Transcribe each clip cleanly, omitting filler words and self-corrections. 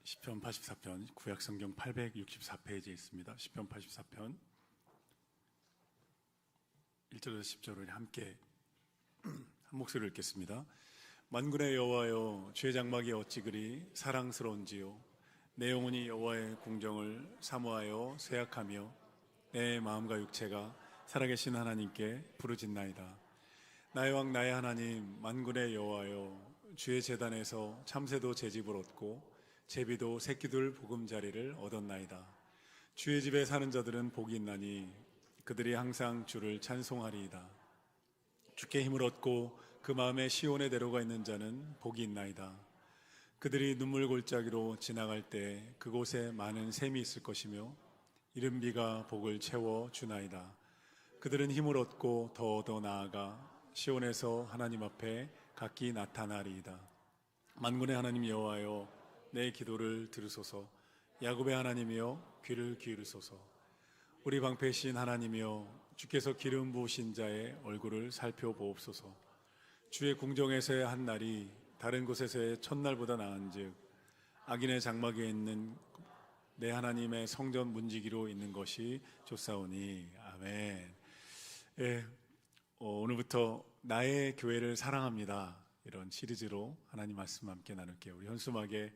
시편 84편 구약성경 864페이지에 있습니다. 시편 84편 1절에서 10절을 함께 한 목소리로 읽겠습니다. 만군의 여호와여, 주의 장막이 어찌 그리 사랑스러운지요. 내 영혼이 여호와의 궁정을 사모하여 쇠약하며 내 마음과 육체가 살아계신 하나님께 부르짖나이다. 나의 왕 나의 하나님, 만군의 여호와여, 주의 제단에서 참새도 제 집을 얻고 제비도 새끼들 보금자리를 얻었나이다. 주의 집에 사는 자들은 복이 있나니 그들이 항상 주를 찬송하리이다. 주께 힘을 얻고 그 마음에 시온에 내려가 있는 자는 복이 있나이다. 그들이 눈물 골짜기로 지나갈 때 그곳에 많은 샘이 있을 것이며 이른 비가 복을 채워 주나이다. 그들은 힘을 얻고 더 나아가 시온에서 하나님 앞에 각기 나타나리이다. 만군의 하나님 여호와여, 내 기도를 들으소서. 야곱의 하나님이여, 귀를 기울이소서. 우리 방패신 하나님이여, 주께서 기름 부으신 자의 얼굴을 살펴보옵소서. 주의 궁정에서의 한 날이 다른 곳에서의 첫날보다 나은즉 악인의 장막에 있는 내 하나님의 성전 문지기로 있는 것이 좋사오니. 아멘. 예, 오늘부터 나의 교회를 사랑합니다, 이런 시리즈로 하나님 말씀 함께 나눌게요. 우리 현수막에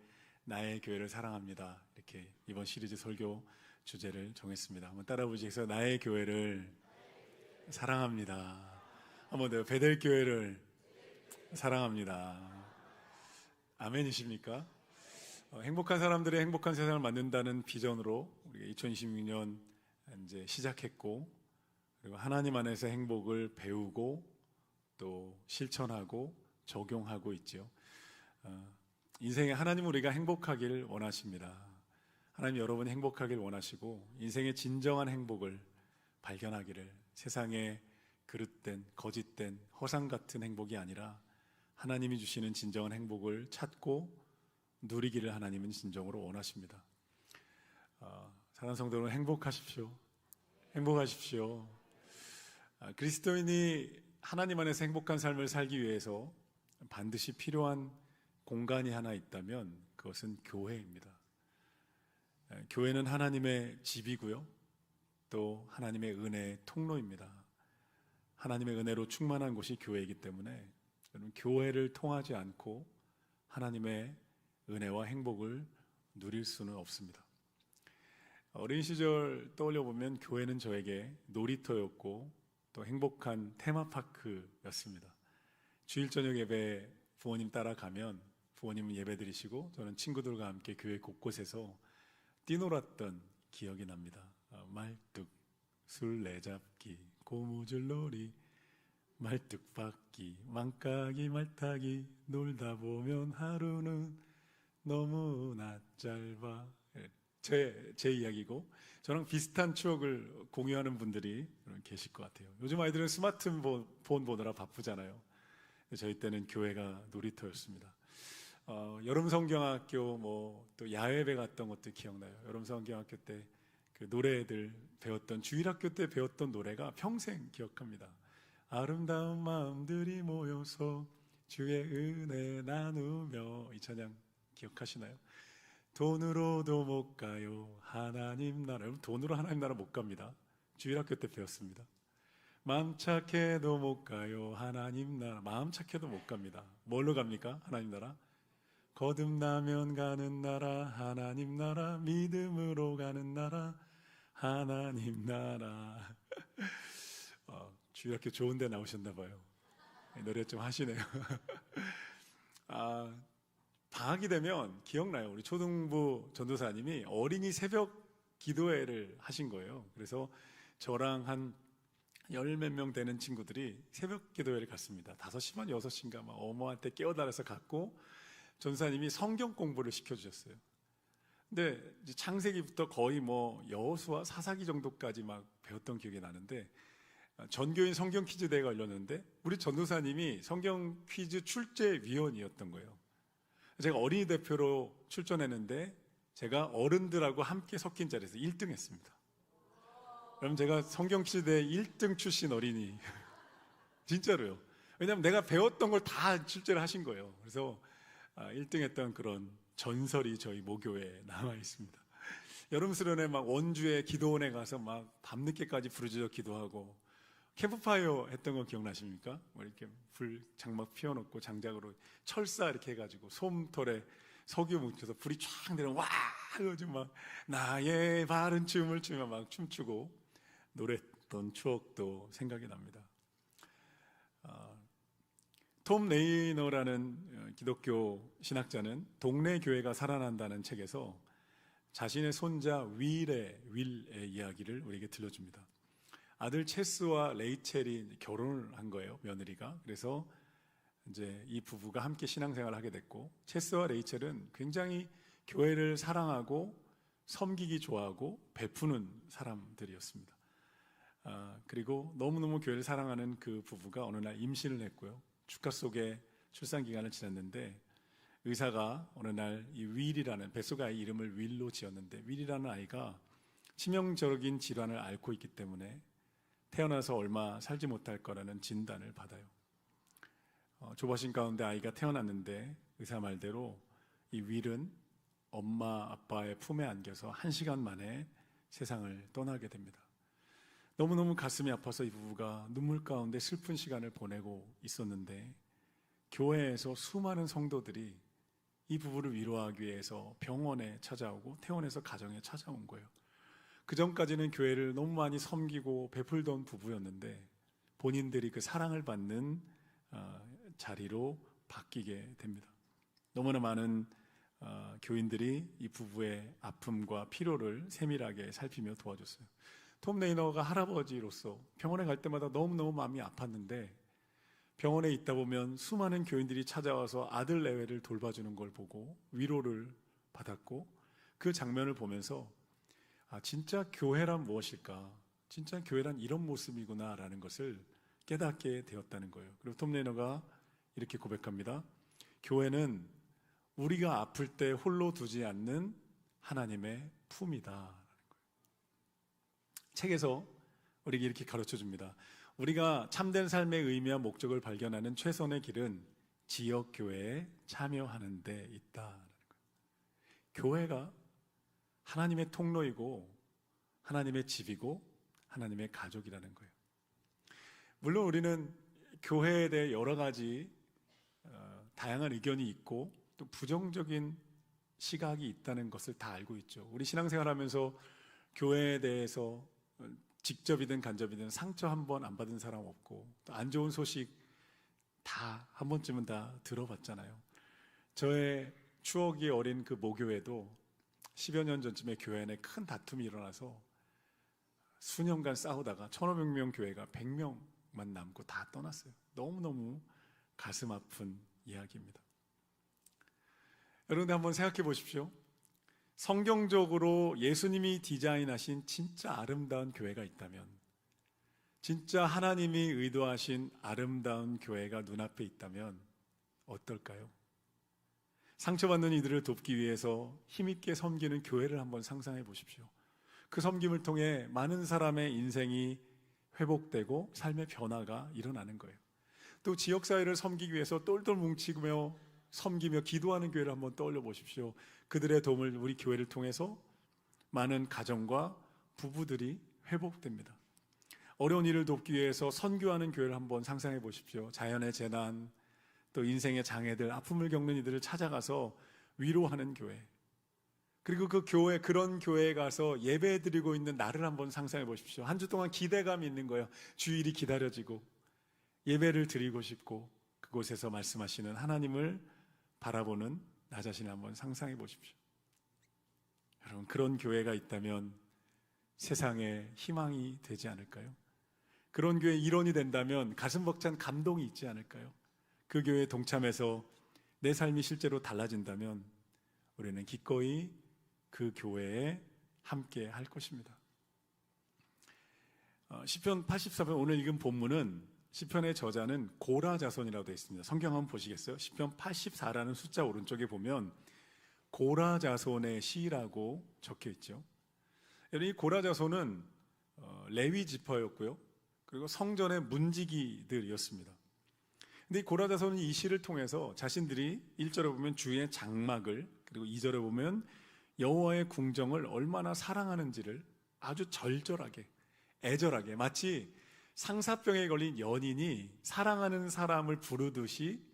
나의 교회를 사랑합니다, 이렇게 이번 시리즈 설교 주제를 정했습니다. 한번 따라 부르시겠어요? 나의 교회를 사랑합니다. 한번 더, 베델 교회를 사랑합니다. 아멘이십니까? 행복한 사람들의 행복한 세상을 만든다는 비전으로 우리가 2026년 이제 시작했고, 그리고 하나님 안에서 행복을 배우고 또 실천하고 적용하고 있죠. 인생에 하나님은 우리가 행복하기를 원하십니다. 하나님 여러분이 행복하기를 원하시고 인생의 진정한 행복을 발견하기를, 세상에 그릇된 거짓된 허상 같은 행복이 아니라 하나님이 주시는 진정한 행복을 찾고 누리기를 하나님은 진정으로 원하십니다. 사랑하는 성도는 행복하십시오. 행복하십시오. 그리스도인이 하나님 안에서 행복한 삶을 살기 위해서 반드시 필요한 공간이 하나 있다면 그것은 교회입니다. 교회는 하나님의 집이고요, 또 하나님의 은혜의 통로입니다. 하나님의 은혜로 충만한 곳이 교회이기 때문에 여러분, 교회를 통하지 않고 하나님의 은혜와 행복을 누릴 수는 없습니다. 어린 시절 떠올려 보면 교회는 저에게 놀이터였고 또 행복한 테마파크였습니다. 주일 저녁 예배 부모님 따라가면 부모님은 예배 드리시고 저는 친구들과 함께 교회 곳곳에서 뛰놀았던 기억이 납니다. 말뚝, 술래잡기, 고무줄놀이, 말뚝박기, 망까기, 말타기, 놀다 보면 하루는 너무나 짧아. 제 이야기고, 저랑 비슷한 추억을 공유하는 분들이 계실 것 같아요. 요즘 아이들은 스마트폰 보느라 바쁘잖아요. 저희 때는 교회가 놀이터였습니다. 여름 성경학교 또 야외배 갔던 것도 기억나요. 여름 성경학교 때 그 노래들 배웠던, 주일학교 때 배웠던 노래가 평생 기억합니다. 아름다운 마음들이 모여서 주의 은혜 나누며, 이 찬양 기억하시나요? 돈으로도 못 가요 하나님 나라. 여러분, 돈으로 하나님 나라 못 갑니다. 주일학교 때 배웠습니다. 마음 착해도 못 가요 하나님 나라. 마음 착해도 못 갑니다. 뭘로 갑니까? 하나님 나라. 거듭나면 가는 나라 하나님 나라. 믿음으로 가는 나라 하나님 나라. 주일학교 좋은 데 나오셨나 봐요. 노래 좀 하시네요. 방학이 되면 기억나요. 우리 초등부 전도사님이 어린이 새벽 기도회를 하신 거예요. 그래서 저랑 한 열 몇 명 되는 친구들이 새벽 기도회를 갔습니다. 5시 반 6시인가 막 어머한테 깨워달아서 갔고, 전도사님이 성경 공부를 시켜주셨어요. 근데 이제 창세기부터 거의 여호수아 사사기 정도까지 막 배웠던 기억이 나는데, 전교인 성경 퀴즈 대회가 열렸는데 우리 전도사님이 성경 퀴즈 출제위원이었던 거예요. 제가 어린이 대표로 출전했는데 제가 어른들하고 함께 섞인 자리에서 1등 했습니다. 그럼 제가 성경 퀴즈 대회 1등 출신 어린이. 진짜로요. 왜냐하면 내가 배웠던 걸 다 출제를 하신 거예요. 그래서 1등 했던 그런 전설이 저희 모교에 남아 있습니다. 여름 수련회 막 원주에 기도원에 가서 막 밤늦게까지 부르짖어 기도하고 캠프파이어 했던 거 기억나십니까? 뭐 이렇게 불 장막 피워놓고 장작으로 철사 이렇게 해가지고 솜털에 석유 뭉쳐서 불이 쫙 내려와 해가지고 막 나의 바른 춤을 추며 막 춤추고 노래했던 추억도 생각이 납니다. 톰 레이너라는 기독교 신학자는 동네 교회가 살아난다는 책에서 자신의 손자 윌의 이야기를 우리에게 들려줍니다. 아들 체스와 레이첼이 결혼을 한 거예요, 며느리가. 그래서 이제 이 부부가 함께 신앙생활을 하게 됐고, 체스와 레이첼은 굉장히 교회를 사랑하고 섬기기 좋아하고 베푸는 사람들이었습니다. 그리고 너무너무 교회를 사랑하는 그 부부가 어느 날 임신을 했고요. 축가 속에 출산 기간을 지났는데 의사가 어느 날 이 윌이라는 뱃속 아이 이름을 윌로 지었는데 윌이라는 아이가 치명적인 질환을 앓고 있기 때문에 태어나서 얼마 살지 못할 거라는 진단을 받아요. 조바심 가운데 아이가 태어났는데 의사 말대로 이 윌은 엄마 아빠의 품에 안겨서 1시간 만에 세상을 떠나게 됩니다. 너무너무 가슴이 아파서 이 부부가 눈물 가운데 슬픈 시간을 보내고 있었는데 교회에서 수많은 성도들이 이 부부를 위로하기 위해서 병원에 찾아오고 퇴원해서 가정에 찾아온 거예요. 그 전까지는 교회를 너무 많이 섬기고 베풀던 부부였는데 본인들이 그 사랑을 받는 자리로 바뀌게 됩니다. 너무나 많은 교인들이 이 부부의 아픔과 피로를 세밀하게 살피며 도와줬어요. 톰 레이너가 할아버지로서 병원에 갈 때마다 너무너무 마음이 아팠는데 병원에 있다 보면 수많은 교인들이 찾아와서 아들 내외를 돌봐주는 걸 보고 위로를 받았고 그 장면을 보면서 진짜 교회란 무엇일까? 진짜 교회란 이런 모습이구나라는 것을 깨닫게 되었다는 거예요. 그리고 톰 레이너가 이렇게 고백합니다. 교회는 우리가 아플 때 홀로 두지 않는 하나님의 품이다. 책에서 우리에게 이렇게 가르쳐 줍니다. 우리가 참된 삶의 의미와 목적을 발견하는 최선의 길은 지역교회에 참여하는 데 있다. 교회가 하나님의 통로이고 하나님의 집이고 하나님의 가족이라는 거예요. 물론 우리는 교회에 대해 여러 가지 다양한 의견이 있고 또 부정적인 시각이 있다는 것을 다 알고 있죠. 우리 신앙생활하면서 교회에 대해서 직접이든 간접이든 상처 한 번 안 받은 사람 없고 또 안 좋은 소식 다 한 번쯤은 다 들어봤잖아요. 저의 추억이 어린 그 모교회도 10여 년 전쯤에 교회 안에 큰 다툼이 일어나서 수년간 싸우다가 1,500명 교회가 100명만 남고 다 떠났어요. 너무너무 가슴 아픈 이야기입니다. 여러분들 한번 생각해 보십시오. 성경적으로 예수님이 디자인하신 진짜 아름다운 교회가 있다면, 진짜 하나님이 의도하신 아름다운 교회가 눈앞에 있다면 어떨까요? 상처받는 이들을 돕기 위해서 힘있게 섬기는 교회를 한번 상상해 보십시오. 그 섬김을 통해 많은 사람의 인생이 회복되고 삶의 변화가 일어나는 거예요. 또 지역사회를 섬기기 위해서 똘똘 뭉치며 섬기며 기도하는 교회를 한번 떠올려 보십시오. 그들의 도움을 우리 교회를 통해서 많은 가정과 부부들이 회복됩니다. 어려운 일을 돕기 위해서 선교하는 교회를 한번 상상해 보십시오. 자연의 재난, 또 인생의 장애들, 아픔을 겪는 이들을 찾아가서 위로하는 교회. 그리고 그 교회, 그런 교회에 가서 예배 드리고 있는 나를 한번 상상해 보십시오. 한 주 동안 기대감이 있는 거예요. 주일이 기다려지고 예배를 드리고 싶고 그곳에서 말씀하시는 하나님을 바라보는 나 자신을 한번 상상해 보십시오. 여러분, 그런 교회가 있다면 세상에 희망이 되지 않을까요? 그런 교회 일원이 된다면 가슴 벅찬 감동이 있지 않을까요? 그 교회에 동참해서 내 삶이 실제로 달라진다면 우리는 기꺼이 그 교회에 함께 할 것입니다. 시편 84편 오늘 읽은 본문은 시편의 저자는 고라 자손이라고 되어 있습니다. 성경 한번 보시겠어요? 시편 84라는 숫자 오른쪽에 보면 고라 자손의 시라고 적혀 있죠. 이 고라 자손은 레위 지파였고요. 그리고 성전의 문지기들이었습니다. 근데 이 고라자손은 이 시를 통해서 자신들이 1절에 보면 주의 장막을, 그리고 2절에 보면 여호와의 궁정을 얼마나 사랑하는지를 아주 절절하게, 애절하게, 마치 상사병에 걸린 연인이 사랑하는 사람을 부르듯이,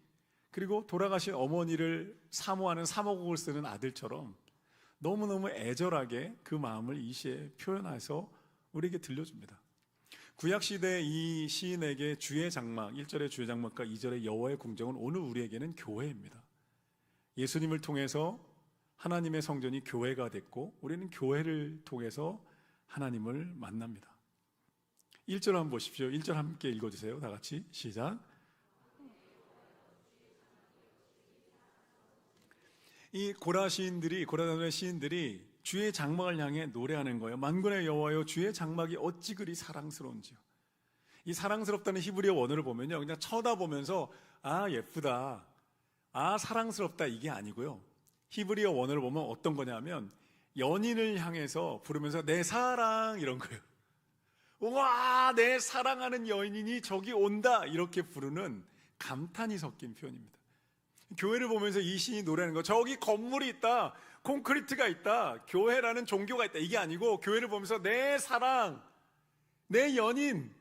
그리고 돌아가신 어머니를 사모하는 사모곡을 쓰는 아들처럼 너무너무 애절하게 그 마음을 이 시에 표현해서 우리에게 들려줍니다. 구약시대 이 시인에게 주의 장막, 1절의 주의 장막과 2절의 여호와의 궁정은 오늘 우리에게는 교회입니다. 예수님을 통해서 하나님의 성전이 교회가 됐고, 우리는 교회를 통해서 하나님을 만납니다. 1절 한번 보십시오. 1절 함께 읽어주세요. 다 같이 시작. 이 고라 시인들이, 고라단의 시인들이 주의 장막을 향해 노래하는 거예요. 만군의 여호와여, 주의 장막이 어찌 그리 사랑스러운지요. 이 사랑스럽다는 히브리어 원어를 보면요, 그냥 쳐다보면서 아 예쁘다, 아 사랑스럽다, 이게 아니고요. 히브리어 원어를 보면 어떤 거냐면 연인을 향해서 부르면서 내 사랑, 이런 거예요. 와, 내 사랑하는 여인이 저기 온다, 이렇게 부르는 감탄이 섞인 표현입니다. 교회를 보면서 이 시인이 노래하는 거, 저기 건물이 있다, 콘크리트가 있다, 교회라는 종교가 있다, 이게 아니고 교회를 보면서 내 사랑, 내 연인,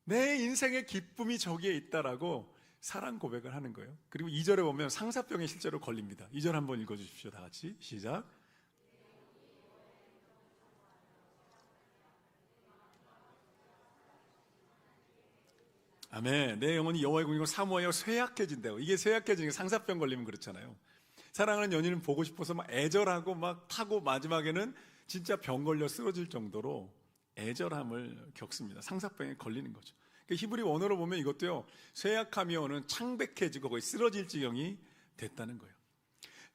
내 인생의 기쁨이 저기에 있다라고 사랑 고백을 하는 거예요. 그리고 2절에 보면 상사병에 실제로 걸립니다. 2절 한번 읽어주십시오. 다 같이 시작. 아멘. 내 영혼이 여호와의 궁정을 사모하여 쇠약해진다고. 이게 쇠약해지는 게 상사병 걸리면 그렇잖아요. 사랑하는 연인을 보고 싶어서 막 애절하고 막 타고 마지막에는 진짜 병 걸려 쓰러질 정도로 애절함을 겪습니다. 상사병에 걸리는 거죠. 히브리 원어로 보면 이것도요, 쇠약하면은 창백해지고 거의 쓰러질 지경이 됐다는 거예요.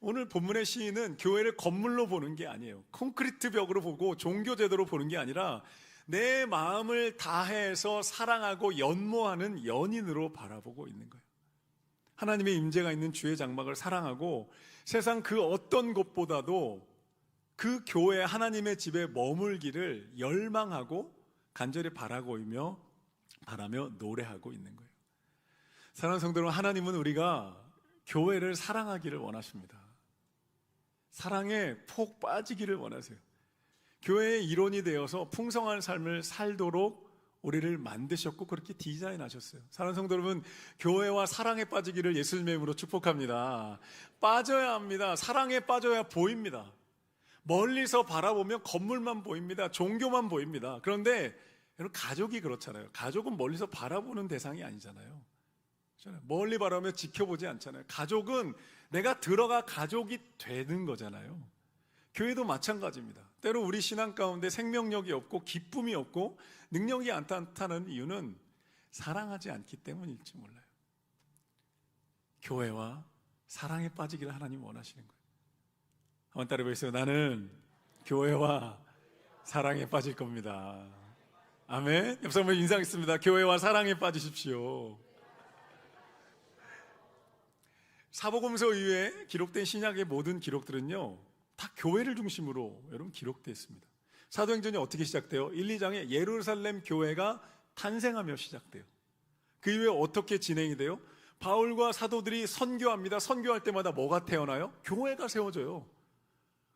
오늘 본문의 시인은 교회를 건물로 보는 게 아니에요. 콘크리트 벽으로 보고 종교 제도로 보는 게 아니라 내 마음을 다해서 사랑하고 연모하는 연인으로 바라보고 있는 거예요. 하나님의 임재가 있는 주의 장막을 사랑하고 세상 그 어떤 곳보다도 그 교회, 하나님의 집에 머물기를 열망하고 간절히 바라며 노래하고 있는 거예요. 사랑하는 성도 여러분, 하나님은 우리가 교회를 사랑하기를 원하십니다. 사랑에 폭 빠지기를 원하세요. 교회의 일원이 되어서 풍성한 삶을 살도록 우리를 만드셨고 그렇게 디자인하셨어요. 사랑하는 성도 여러분, 교회와 사랑에 빠지기를 예수님의 이름으로 축복합니다. 빠져야 합니다. 사랑에 빠져야 보입니다. 멀리서 바라보면 건물만 보입니다. 종교만 보입니다. 그런데 여러분, 가족이 그렇잖아요. 가족은 멀리서 바라보는 대상이 아니잖아요. 멀리 바라보며 지켜보지 않잖아요. 가족은 내가 들어가 가족이 되는 거잖아요. 교회도 마찬가지입니다. 때로 우리 신앙 가운데 생명력이 없고 기쁨이 없고 능력이 안 나타나는 이유는 사랑하지 않기 때문일지 몰라요. 교회와 사랑에 빠지기를 하나님 원하시는 거예요. 한번 따라 해보세요. 나는 교회와 사랑에 빠질 겁니다. 아멘. 옆 사람을 인사하겠습니다. 교회와 사랑에 빠지십시오. 사복음서 이후에 기록된 신약의 모든 기록들은요, 다 교회를 중심으로 여러분 기록되어 있습니다. 사도행전이 어떻게 시작돼요? 1, 2장에 예루살렘 교회가 탄생하며 시작돼요. 그 이후에 어떻게 진행이 돼요? 바울과 사도들이 선교합니다. 선교할 때마다 뭐가 태어나요? 교회가 세워져요.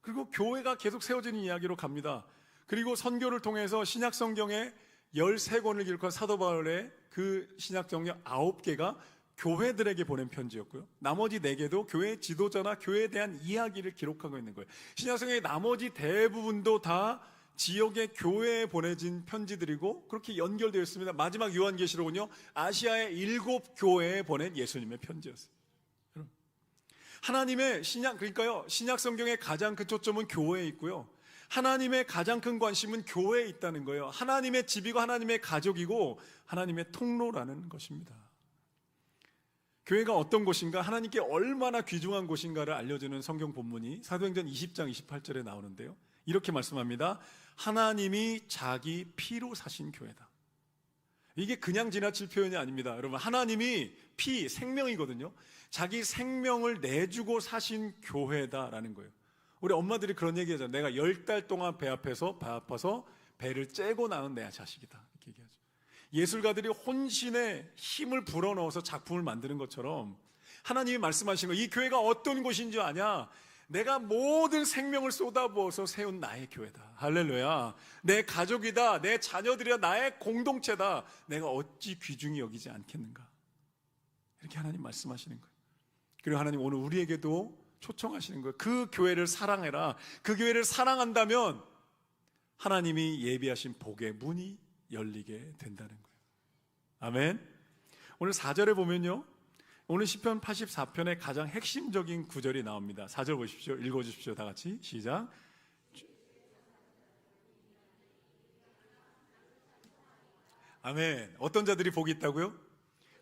그리고 교회가 계속 세워지는 이야기로 갑니다. 그리고 선교를 통해서 신약 성경에 13권을 기록한 사도 바울의 그 신약 성경 9개가 교회들에게 보낸 편지였고요. 나머지 4개도 교회 지도자나 교회에 대한 이야기를 기록하고 있는 거예요. 신약성경의 나머지 대부분도 다 지역의 교회에 보내진 편지들이고 그렇게 연결되어 있습니다. 마지막 요한계시록은요, 아시아의 7교회에 보낸 예수님의 편지였어요. 하나님의 그러니까요, 신약 성경의 가장 큰 초점은 교회에 있고요, 하나님의 가장 큰 관심은 교회에 있다는 거예요. 하나님의 집이고 하나님의 가족이고 하나님의 통로라는 것입니다. 교회가 어떤 곳인가, 하나님께 얼마나 귀중한 곳인가를 알려주는 성경 본문이 사도행전 20장 28절에 나오는데요, 이렇게 말씀합니다. 하나님이 자기 피로 사신 교회다. 이게 그냥 지나칠 표현이 아닙니다. 여러분, 하나님이 피, 생명이거든요. 자기 생명을 내주고 사신 교회다라는 거예요. 우리 엄마들이 그런 얘기 하잖아요. 내가 10달 동안 배 아파서 배를 째고 낳은 내 자식이다, 이렇게 얘기하죠. 예술가들이 혼신의 힘을 불어넣어서 작품을 만드는 것처럼 하나님이 말씀하신 거, 이 교회가 어떤 곳인 줄 아냐? 내가 모든 생명을 쏟아부어서 세운 나의 교회다. 할렐루야. 내 가족이다. 내 자녀들이다. 나의 공동체다. 내가 어찌 귀중히 여기지 않겠는가? 이렇게 하나님 말씀하시는 거예요. 그리고 하나님 오늘 우리에게도 초청하시는 거예요. 그 교회를 사랑해라. 그 교회를 사랑한다면 하나님이 예비하신 복의 문이 열리게 된다는 거예요. 아멘. 오늘 4절에 보면요, 오늘 시편 84편의 가장 핵심적인 구절이 나옵니다. 4절 보십시오. 읽어주십시오. 다 같이 시작. 아멘. 어떤 자들이 복이 있다고요?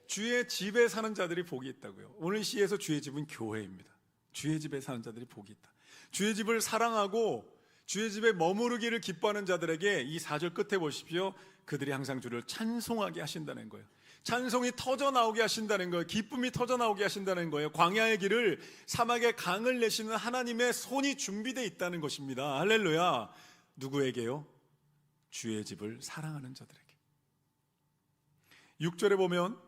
주의 집에 사는 자들이 복이 있다고요. 오늘 시에서 주의 집은 교회입니다. 주의 집에 사는 자들이 복이 있다. 주의 집을 사랑하고 주의 집에 머무르기를 기뻐하는 자들에게 이 4절 끝에 보십시오. 그들이 항상 주를 찬송하게 하신다는 거예요. 찬송이 터져나오게 하신다는 거예요. 기쁨이 터져나오게 하신다는 거예요. 광야의 길을, 사막의 강을 내시는 하나님의 손이 준비되어 있다는 것입니다. 할렐루야. 누구에게요? 주의 집을 사랑하는 자들에게. 6절에 보면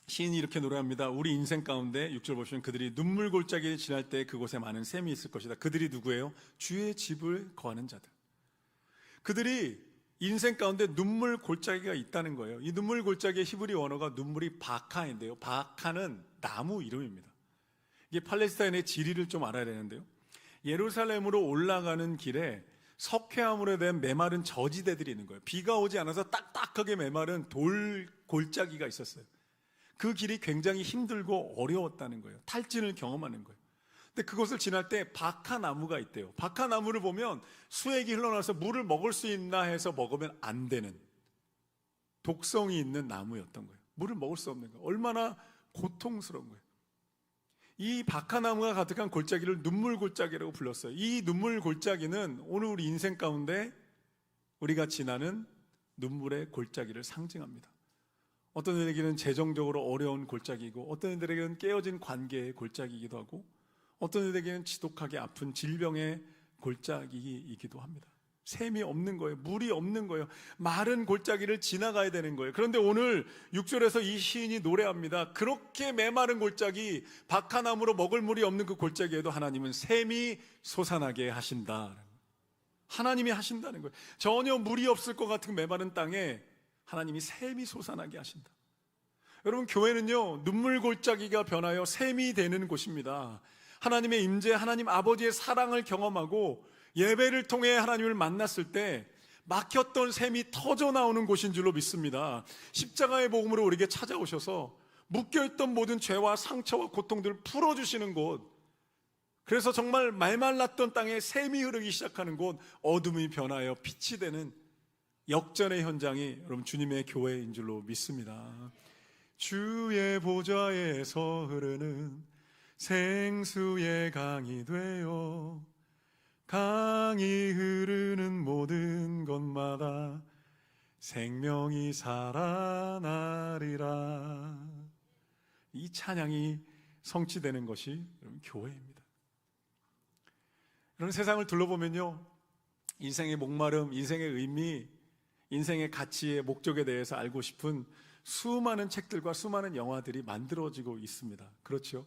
시인이 이렇게 노래합니다. 우리 인생 가운데 6절 보시면 그들이 눈물 골짜기를 지날 때 그곳에 많은 샘이 있을 것이다. 그들이 누구예요? 주의 집을 거하는 자들. 그들이 인생 가운데 눈물 골짜기가 있다는 거예요. 이 눈물 골짜기의 히브리 원어가 눈물이 바카인데요. 바카는 나무 이름입니다. 이게 팔레스타인의 지리를 좀 알아야 되는데요. 예루살렘으로 올라가는 길에 석회암으로 된 메마른 저지대들이 있는 거예요. 비가 오지 않아서 딱딱하게 메마른 돌 골짜기가 있었어요. 그 길이 굉장히 힘들고 어려웠다는 거예요. 탈진을 경험하는 거예요. 근데 그것을 지날 때 바카나무가 있대요. 바카나무를 보면 수액이 흘러나와서 물을 먹을 수 있나 해서 먹으면 안 되는 독성이 있는 나무였던 거예요. 물을 먹을 수 없는 거예요. 얼마나 고통스러운 거예요. 이 바카나무가 가득한 골짜기를 눈물 골짜기라고 불렀어요. 이 눈물 골짜기는 오늘 우리 인생 가운데 우리가 지나는 눈물의 골짜기를 상징합니다. 어떤 이들에게는 재정적으로 어려운 골짜기이고, 어떤 이들에게는 깨어진 관계의 골짜기이기도 하고, 어떤 이들에게는 지독하게 아픈 질병의 골짜기이기도 합니다. 샘이 없는 거예요. 물이 없는 거예요. 마른 골짜기를 지나가야 되는 거예요. 그런데 오늘 6절에서 이 시인이 노래합니다. 그렇게 메마른 골짜기, 바카나무로 먹을 물이 없는 그 골짜기에도 하나님은 샘이 솟아나게 하신다. 하나님이 하신다는 거예요. 전혀 물이 없을 것 같은 메마른 땅에 하나님이 샘이 솟아나게 하신다. 여러분, 교회는요, 눈물 골짜기가 변하여 샘이 되는 곳입니다. 하나님의 임재, 하나님 아버지의 사랑을 경험하고 예배를 통해 하나님을 만났을 때 막혔던 샘이 터져 나오는 곳인 줄로 믿습니다. 십자가의 복음으로 우리에게 찾아오셔서 묶여있던 모든 죄와 상처와 고통들을 풀어주시는 곳, 그래서 정말 말말랐던 땅에 샘이 흐르기 시작하는 곳, 어둠이 변하여 빛이 되는 역전의 현장이 여러분 주님의 교회인 줄로 믿습니다. 주의 보좌에서 흐르는 생수의 강이 되어 강이 흐르는 모든 곳마다 생명이 살아나리라. 이 찬양이 성취되는 것이 여러분 교회입니다. 여러분, 세상을 둘러보면요, 인생의 목마름, 인생의 의미, 인생의 가치의 목적에 대해서 알고 싶은 수많은 책들과 수많은 영화들이 만들어지고 있습니다. 그렇죠?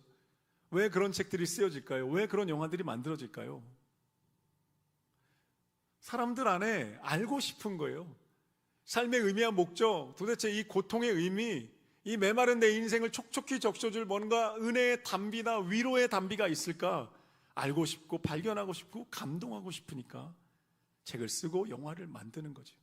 왜 그런 책들이 쓰여질까요? 왜 그런 영화들이 만들어질까요? 사람들 안에 알고 싶은 거예요. 삶의 의미와 목적, 도대체 이 고통의 의미, 이 메마른 내 인생을 촉촉히 적셔줄 뭔가 은혜의 담비나 위로의 담비가 있을까? 알고 싶고 발견하고 싶고 감동하고 싶으니까 책을 쓰고 영화를 만드는 거죠.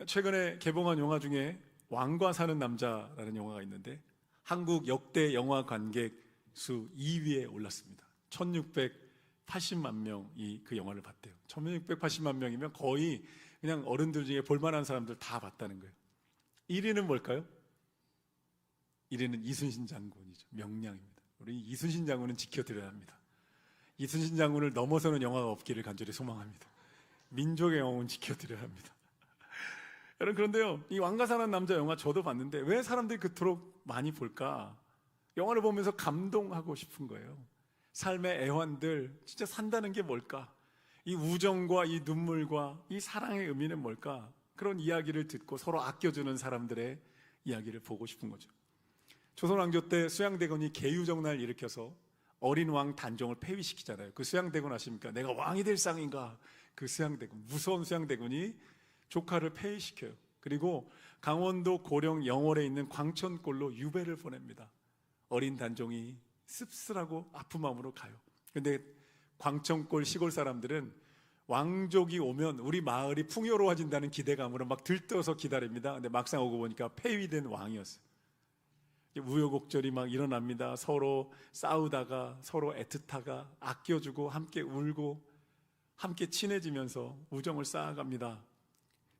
최근에 개봉한 영화 중에 왕과 사는 남자라는 영화가 있는데 한국 역대 영화 관객 수 2위에 올랐습니다. 1680만 명이 그 영화를 봤대요. 1680만 명이면 거의 그냥 어른들 중에 볼만한 사람들 다 봤다는 거예요. 1위는 뭘까요? 1위는 이순신 장군이죠. 명량입니다. 우리 이순신 장군은 지켜드려야 합니다. 이순신 장군을 넘어서는 영화가 없기를 간절히 소망합니다. 민족의 영웅은 지켜드려야 합니다. 여러분, 그런데요, 이 왕과 사는 남자 영화 저도 봤는데 왜 사람들이 그토록 많이 볼까? 영화를 보면서 감동하고 싶은 거예요. 삶의 애환들, 진짜 산다는 게 뭘까? 이 우정과 이 눈물과 이 사랑의 의미는 뭘까? 그런 이야기를 듣고 서로 아껴주는 사람들의 이야기를 보고 싶은 거죠. 조선 왕조 때 수양대군이 계유정난을 일으켜서 어린 왕 단종을 폐위시키잖아요. 그 수양대군 아십니까? 내가 왕이 될 상인가? 그 수양대군, 무서운 수양대군이 조카를 폐위시켜요. 그리고 강원도 고령 영월에 있는 광천골로 유배를 보냅니다. 어린 단종이 씁쓸하고 아픈 마음으로 가요. 근데 광천골 시골 사람들은 왕족이 오면 우리 마을이 풍요로워진다는 기대감으로 막 들떠서 기다립니다. 근데 막상 오고 보니까 폐위된 왕이었어요. 우여곡절이 막 일어납니다. 서로 싸우다가 서로 애틋하가 아껴주고 함께 울고 함께 친해지면서 우정을 쌓아갑니다.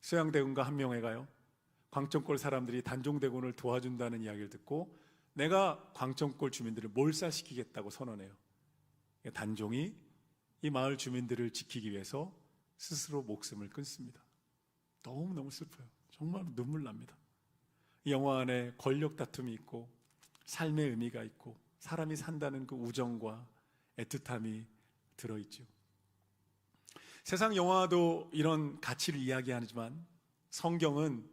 수양대군과 한명회가요, 광천골 사람들이 단종대군을 도와준다는 이야기를 듣고 내가 광천골 주민들을 몰살시키겠다고 선언해요. 단종이 이 마을 주민들을 지키기 위해서 스스로 목숨을 끊습니다. 너무너무 슬퍼요. 정말 눈물 납니다. 이 영화 안에 권력 다툼이 있고 삶의 의미가 있고 사람이 산다는 그 우정과 애틋함이 들어있죠. 세상 영화도 이런 가치를 이야기하지만 성경은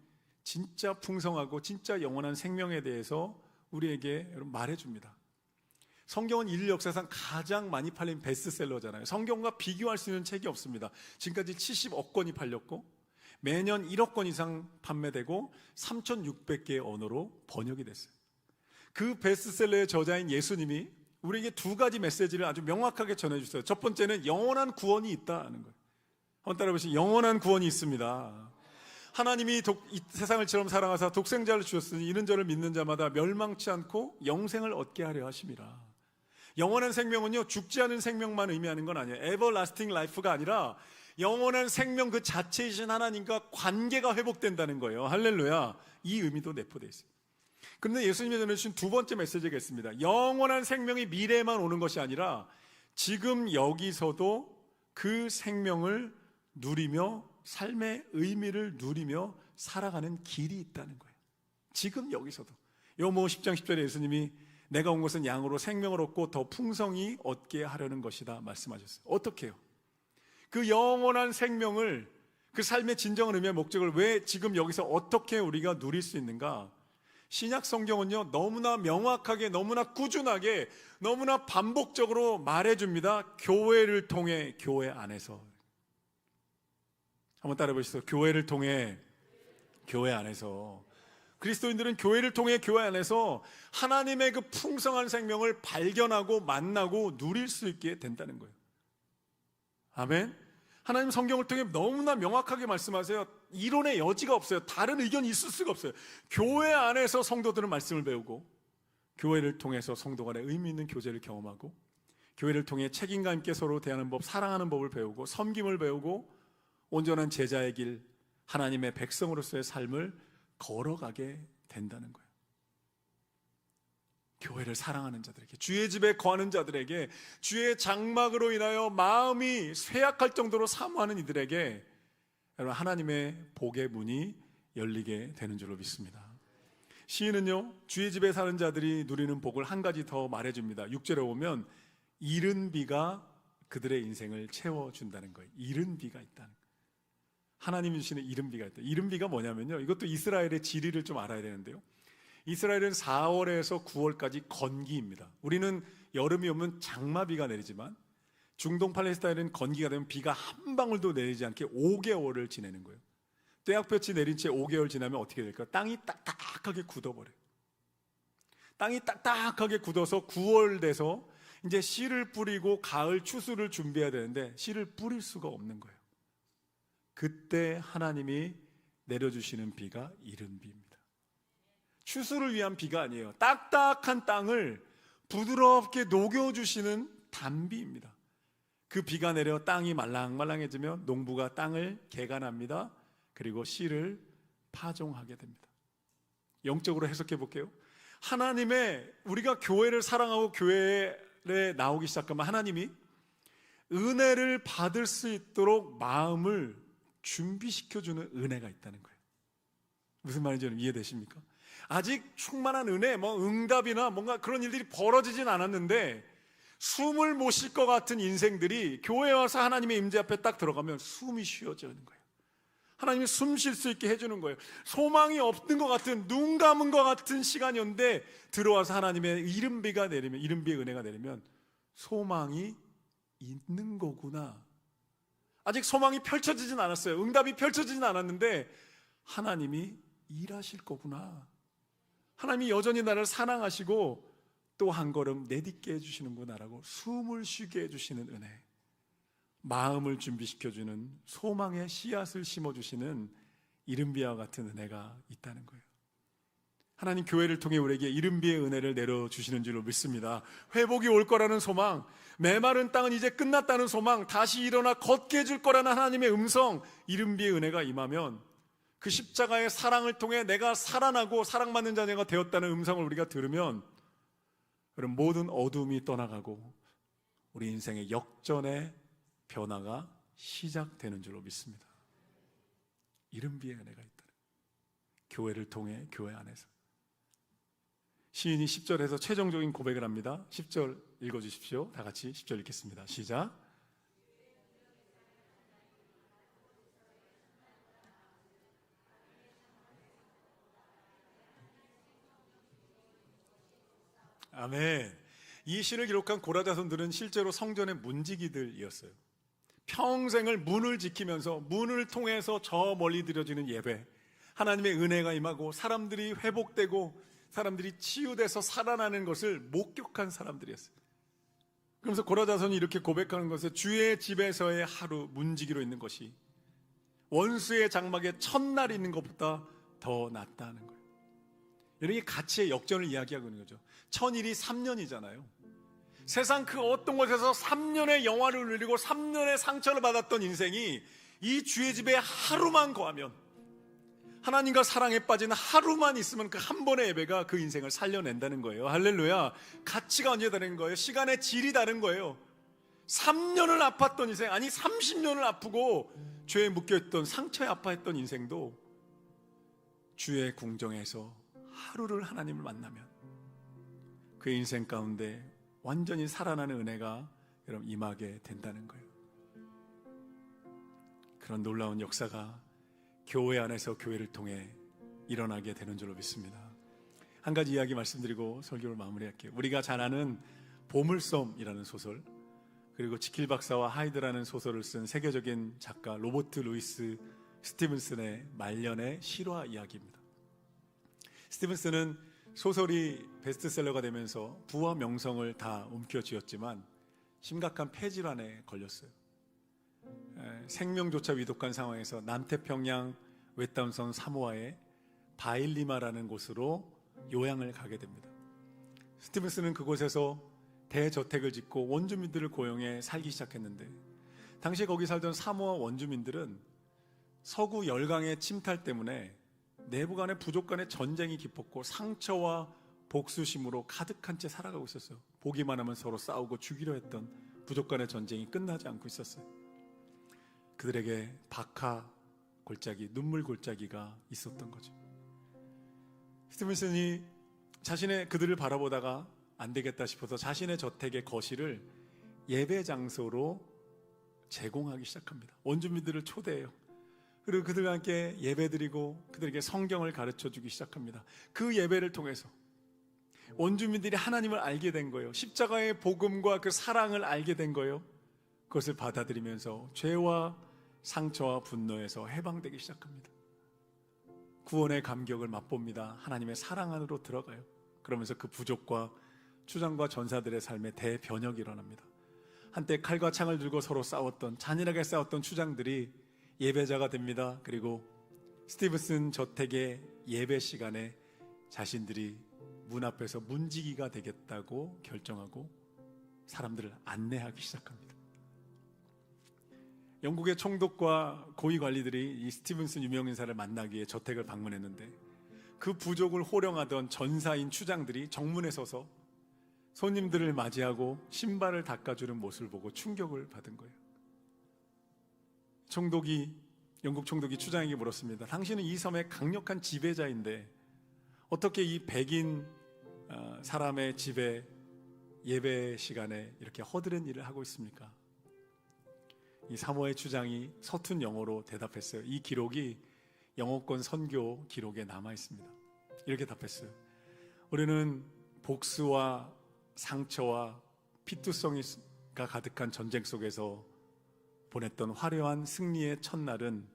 진짜 풍성하고 진짜 영원한 생명에 대해서 우리에게 말해줍니다. 성경은 인류 역사상 가장 많이 팔린 베스트셀러잖아요. 성경과 비교할 수 있는 책이 없습니다. 지금까지 70억 권이 팔렸고 매년 1억 권 이상 판매되고 3,600개의 언어로 번역이 됐어요. 그 베스트셀러의 저자인 예수님이 우리에게 두 가지 메시지를 아주 명확하게 전해주세요. 첫 번째는 영원한 구원이 있다는 거예요. 한번 따라해보시죠. 영원한 구원이 있습니다. 하나님이 이 세상을 처럼 사랑하사 독생자를 주셨으니 이는 저를 믿는 자마다 멸망치 않고 영생을 얻게 하려 하심이라. 영원한 생명은요, 죽지 않은 생명만 의미하는 건 아니에요. everlasting life가 아니라 영원한 생명 그 자체이신 하나님과 관계가 회복된다는 거예요. 할렐루야. 이 의미도 내포되어 있어요. 그런데 예수님이 전해주신 두 번째 메시지가 있습니다. 영원한 생명이 미래에만 오는 것이 아니라 지금 여기서도 그 생명을 누리며 삶의 의미를 누리며 살아가는 길이 있다는 거예요. 지금 여기서도. 요모 10장 10절에 예수님이 내가 온 것은 양으로 생명을 얻고 더 풍성히 얻게 하려는 것이다 말씀하셨어요. 어떻게 해요? 그 영원한 생명을, 그 삶의 진정한 의미와 목적을 왜 지금 여기서 어떻게 우리가 누릴 수 있는가? 신약 성경은요, 너무나 명확하게, 너무나 꾸준하게, 너무나 반복적으로 말해줍니다. 교회를 통해, 교회 안에서. 한번 따라해 보시죠. 교회를 통해, 교회 안에서. 그리스도인들은 교회를 통해 교회 안에서 하나님의 그 풍성한 생명을 발견하고 만나고 누릴 수 있게 된다는 거예요. 아멘. 하나님 성경을 통해 너무나 명확하게 말씀하세요. 이론의 여지가 없어요. 다른 의견이 있을 수가 없어요. 교회 안에서 성도들은 말씀을 배우고, 교회를 통해서 성도 간에 의미 있는 교제를 경험하고, 교회를 통해 책임감 있게 서로 대하는 법, 사랑하는 법을 배우고, 섬김을 배우고, 온전한 제자의 길, 하나님의 백성으로서의 삶을 걸어가게 된다는 거예요. 교회를 사랑하는 자들에게, 주의 집에 거하는 자들에게, 주의 장막으로 인하여 마음이 쇠약할 정도로 사모하는 이들에게 여러분 하나님의 복의 문이 열리게 되는 줄로 믿습니다. 시인은요, 주의 집에 사는 자들이 누리는 복을 한 가지 더 말해줍니다. 6절에 보면 이른 비가 그들의 인생을 채워준다는 거예요. 이른 비가 있다는 거예요. 하나님이 주시는 이른 비가 있다. 이른 비가 뭐냐면요, 이것도 이스라엘의 지리를 좀 알아야 되는데요, 이스라엘은 4월에서 9월까지 건기입니다. 우리는 여름이 오면 장마비가 내리지만 중동 팔레스타인은 건기가 되면 비가 한 방울도 내리지 않게 5개월을 지내는 거예요. 떼약볕이 내린 채 5개월 지나면 어떻게 될까요? 땅이 딱딱하게 굳어버려요. 땅이 딱딱하게 굳어서 9월 돼서 이제 씨를 뿌리고 가을 추수를 준비해야 되는데 씨를 뿌릴 수가 없는 거예요. 그때 하나님이 내려주시는 비가 이른 비입니다. 추수를 위한 비가 아니에요. 딱딱한 땅을 부드럽게 녹여주시는 단비입니다. 그 비가 내려 땅이 말랑말랑해지면 농부가 땅을 개간합니다. 그리고 씨를 파종하게 됩니다. 영적으로 해석해 볼게요. 하나님의, 우리가 교회를 사랑하고 교회에 나오기 시작하면 하나님이 은혜를 받을 수 있도록 마음을 준비시켜주는 은혜가 있다는 거예요. 무슨 말인지 이해되십니까? 아직 충만한 은혜, 응답이나 뭔가 그런 일들이 벌어지진 않았는데 숨을 못 쉴 것 같은 인생들이 교회에 와서 하나님의 임재 앞에 딱 들어가면 숨이 쉬어지는 거예요. 하나님이 숨 쉴 수 있게 해주는 거예요. 소망이 없는 것 같은, 눈 감은 것 같은 시간이었는데 들어와서 하나님의 이른비가 내리면, 이른비의 은혜가 내리면 소망이 있는 거구나. 아직 소망이 펼쳐지진 않았어요. 응답이 펼쳐지진 않았는데 하나님이 일하실 거구나. 하나님이 여전히 나를 사랑하시고 또 한 걸음 내딛게 해주시는구나라고 숨을 쉬게 해주시는 은혜, 마음을 준비시켜주는 소망의 씨앗을 심어주시는 이른비와 같은 은혜가 있다는 거예요. 하나님 교회를 통해 우리에게 이른비의 은혜를 내려주시는 줄로 믿습니다. 회복이 올 거라는 소망, 메마른 땅은 이제 끝났다는 소망, 다시 일어나 걷게 해줄 거라는 하나님의 음성, 이른비의 은혜가 임하면 그 십자가의 사랑을 통해 내가 살아나고 사랑받는 자녀가 되었다는 음성을 우리가 들으면 그럼 모든 어둠이 떠나가고 우리 인생의 역전의 변화가 시작되는 줄로 믿습니다. 이른비의 은혜가 있다는, 교회를 통해 교회 안에서. 시인이 10절에서 최종적인 고백을 합니다. 10절 읽어주십시오. 다 같이 10절 읽겠습니다. 시작. 아멘. 이 시를 기록한 고라 자손들은 실제로 성전의 문지기들이었어요. 평생을 문을 지키면서 문을 통해서 저 멀리 드려지는 예배, 하나님의 은혜가 임하고 사람들이 회복되고 사람들이 치유돼서 살아나는 것을 목격한 사람들이었어요. 그러면서 고라 자손이 이렇게 고백하는 것은 주의 집에서의 하루, 문지기로 있는 것이 원수의 장막에 첫날 있는 것보다 더 낫다는 거예요. 이렇게 가치의 역전을 이야기하고 있는 거죠. 천일이 3년이잖아요. 세상 그 어떤 곳에서 3년의 영화를 누리고 3년의 상처를 받았던 인생이 이 주의 집에 하루만 거하면, 하나님과 사랑에 빠진 하루만 있으면 그 한 번의 예배가 그 인생을 살려낸다는 거예요. 할렐루야. 가치가 완전히 다른 거예요. 시간의 질이 다른 거예요. 3년을 아팠던 인생, 아니 30년을 아프고 죄에 묶여있던, 상처에 아파했던 인생도 주의 궁정에서 하루를 하나님을 만나면 그 인생 가운데 완전히 살아나는 은혜가 여러분 임하게 된다는 거예요. 그런 놀라운 역사가 교회 안에서 교회를 통해 일어나게 되는 줄로 믿습니다. 한 가지 이야기 말씀드리고 설교를 마무리할게요. 우리가 잘 아는 보물섬이라는 소설, 그리고 지킬 박사와 하이드라는 소설을 쓴 세계적인 작가 로버트 루이스 스티븐슨의 말년의 실화 이야기입니다. 스티븐슨은 소설이 베스트셀러가 되면서 부와 명성을 다 움켜쥐었지만 심각한 폐질환에 걸렸어요. 생명조차 위독한 상황에서 남태평양 외딴섬 사모아의 바일리마라는 곳으로 요양을 가게 됩니다. 스티븐슨은 그곳에서 대저택을 짓고 원주민들을 고용해 살기 시작했는데, 당시 거기 살던 사모아 원주민들은 서구 열강의 침탈 때문에 내부 간의 부족 간의 전쟁이 깊었고 상처와 복수심으로 가득한 채 살아가고 있었어요. 보기만 하면 서로 싸우고 죽이려 했던 부족 간의 전쟁이 끝나지 않고 있었어요. 그들에게 박하 골짜기, 눈물 골짜기가 있었던 거죠. 스티븐슨이 그들을 바라보다가 안 되겠다 싶어서 자신의 저택의 거실을 예배 장소로 제공하기 시작합니다. 원주민들을 초대해요. 그리고 그들과 함께 예배드리고 그들에게 성경을 가르쳐주기 시작합니다. 그 예배를 통해서 원주민들이 하나님을 알게 된 거예요. 십자가의 복음과 그 사랑을 알게 된 거예요. 그것을 받아들이면서 죄와 상처와 분노에서 해방되기 시작합니다. 구원의 감격을 맛봅니다. 하나님의 사랑 안으로 들어가요. 그러면서 그 부족과 추장과 전사들의 삶에 대변혁이 일어납니다. 한때 칼과 창을 들고 서로 싸웠던, 잔인하게 싸웠던 추장들이 예배자가 됩니다. 그리고 스티븐슨 저택의 예배 시간에 자신들이 문 앞에서 문지기가 되겠다고 결정하고 사람들을 안내하기 시작합니다. 영국의 총독과 고위 관리들이 이 스티븐슨 유명인사를 만나기 위해 저택을 방문했는데, 그 부족을 호령하던 전사인 추장들이 정문에 서서 손님들을 맞이하고 신발을 닦아주는 모습을 보고 충격을 받은 거예요. 영국 총독이 추장에게 물었습니다. 당신은 이 섬의 강력한 지배자인데 어떻게 이 백인 사람의 집에 예배 시간에 이렇게 허드렛 일을 하고 있습니까? 이 사모의 추장이 서툰 영어로 대답했어요. 이 기록이 영어권 선교 기록에 남아 있습니다. 이렇게 답했어요. 우리는 복수와 상처와 피투성이가 가득한 전쟁 속에서 보냈던 화려한 승리의 첫날은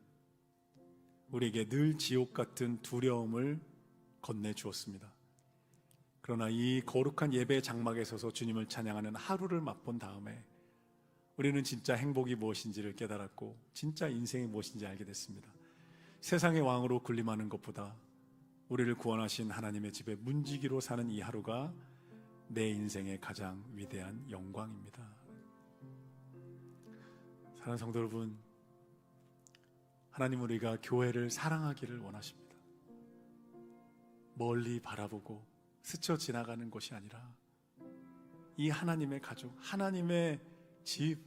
우리에게 늘 지옥 같은 두려움을 건네주었습니다. 그러나 이 거룩한 예배 장막에 서서 주님을 찬양하는 하루를 맛본 다음에 우리는 진짜 행복이 무엇인지를 깨달았고 진짜 인생이 무엇인지 알게 됐습니다. 세상의 왕으로 군림하는 것보다 우리를 구원하신 하나님의 집에 문지기로 사는 이 하루가 내 인생의 가장 위대한 영광입니다. 사랑하는 성도 여러분, 하나님 우리가 교회를 사랑하기를 원하십니다. 멀리 바라보고 스쳐 지나가는 것이 아니라 이 하나님의 가족, 하나님의 집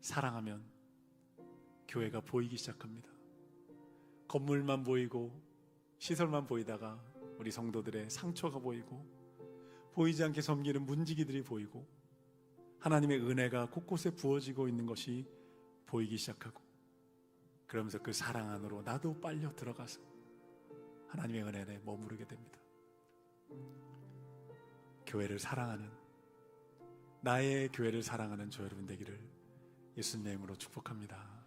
사랑하면 교회가 보이기 시작합니다. 건물만 보이고 시설만 보이다가 우리 성도들의 상처가 보이고 보이지 않게 섬기는 문지기들이 보이고 하나님의 은혜가 곳곳에 부어지고 있는 것이 보이기 시작하고 그러면서 그 사랑 안으로 나도 빨려 들어가서 하나님의 은혜 안에 머무르게 됩니다. 교회를 사랑하는, 나의 교회를 사랑하는 저 여러분 되기를 예수님의 이름으로 축복합니다.